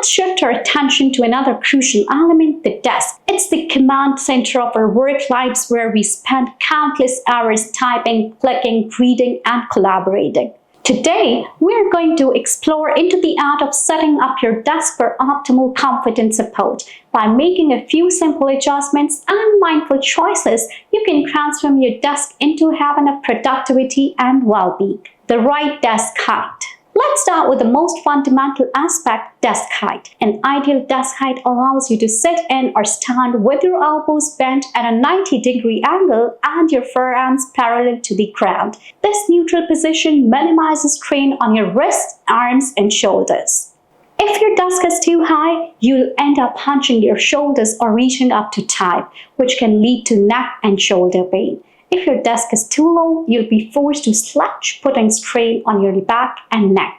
let's shift our attention to another crucial element, the desk. It's the command center of our work lives where we spend countless hours typing, clicking, reading, and collaborating. Today, we're going to explore into the art of setting up your desk for optimal comfort and support. By making a few simple adjustments and mindful choices, you can transform your desk into a haven of productivity and well-being. The right desk height. Let's start with the most fundamental aspect, desk height. An ideal desk height allows you to sit in or stand with your elbows bent at a 90-degree angle and your forearms parallel to the ground. This neutral position minimizes strain on your wrists, arms, and shoulders. If your desk is too high, you'll end up hunching your shoulders or reaching up to type, which can lead to neck and shoulder pain. If your desk is too low, you'll be forced to slouch, putting strain on your back and neck.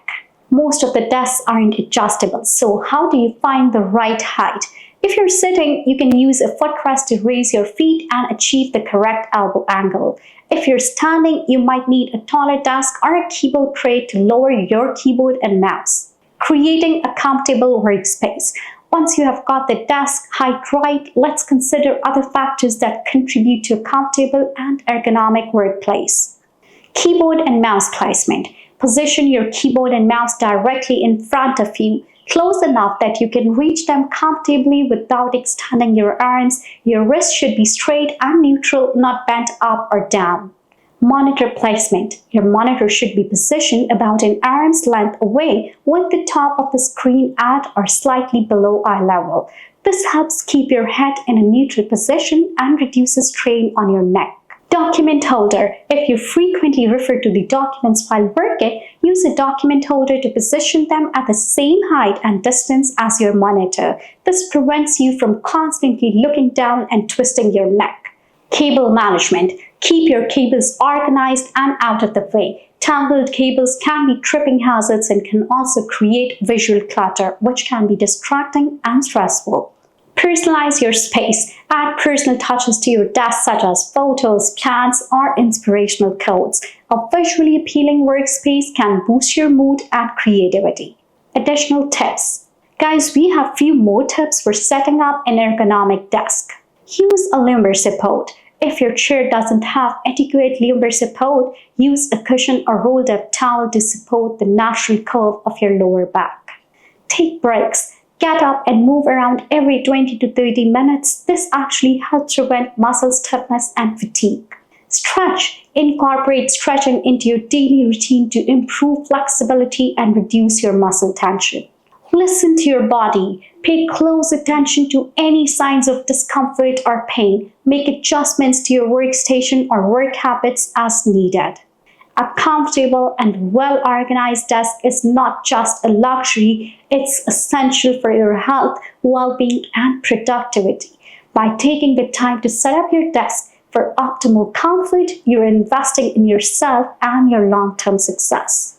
Most of the desks aren't adjustable, so how do you find the right height? If you're sitting, you can use a footrest to raise your feet and achieve the correct elbow angle. If you're standing, you might need a taller desk or a keyboard tray to lower your keyboard and mouse. Creating a comfortable workspace. Once you have got the desk height right, let's consider other factors that contribute to a comfortable and ergonomic workplace. Keyboard and mouse placement. Position your keyboard and mouse directly in front of you, close enough that you can reach them comfortably without extending your arms. Your wrists should be straight and neutral, not bent up or down. Monitor placement. Your monitor should be positioned about an arm's length away with the top of the screen at or slightly below eye level. This helps keep your head in a neutral position and reduces strain on your neck. Document holder. If you frequently refer to the documents while working, use a document holder to position them at the same height and distance as your monitor. This prevents you from constantly looking down and twisting your neck. Cable management. Keep your cables organized and out of the way. Tangled cables can be tripping hazards and can also create visual clutter, which can be distracting and stressful. Personalize your space. Add personal touches to your desk such as photos, plants, or inspirational quotes. A visually appealing workspace can boost your mood and creativity. Additional tips. Guys, we have few more tips for setting up an ergonomic desk. Use a lumbar support. If your chair doesn't have adequate lumbar support, use a cushion or rolled up towel to support the natural curve of your lower back. Take breaks. Get up and move around every 20 to 30 minutes. This actually helps prevent muscle stiffness and fatigue. Stretch. Incorporate stretching into your daily routine to improve flexibility and reduce your muscle tension. Listen to your body. Pay close attention to any signs of discomfort or pain. Make adjustments to your workstation or work habits as needed. A comfortable and well-organized desk is not just a luxury, it's essential for your health, well-being, and productivity. By taking the time to set up your desk for optimal comfort, you're investing in yourself and your long-term success.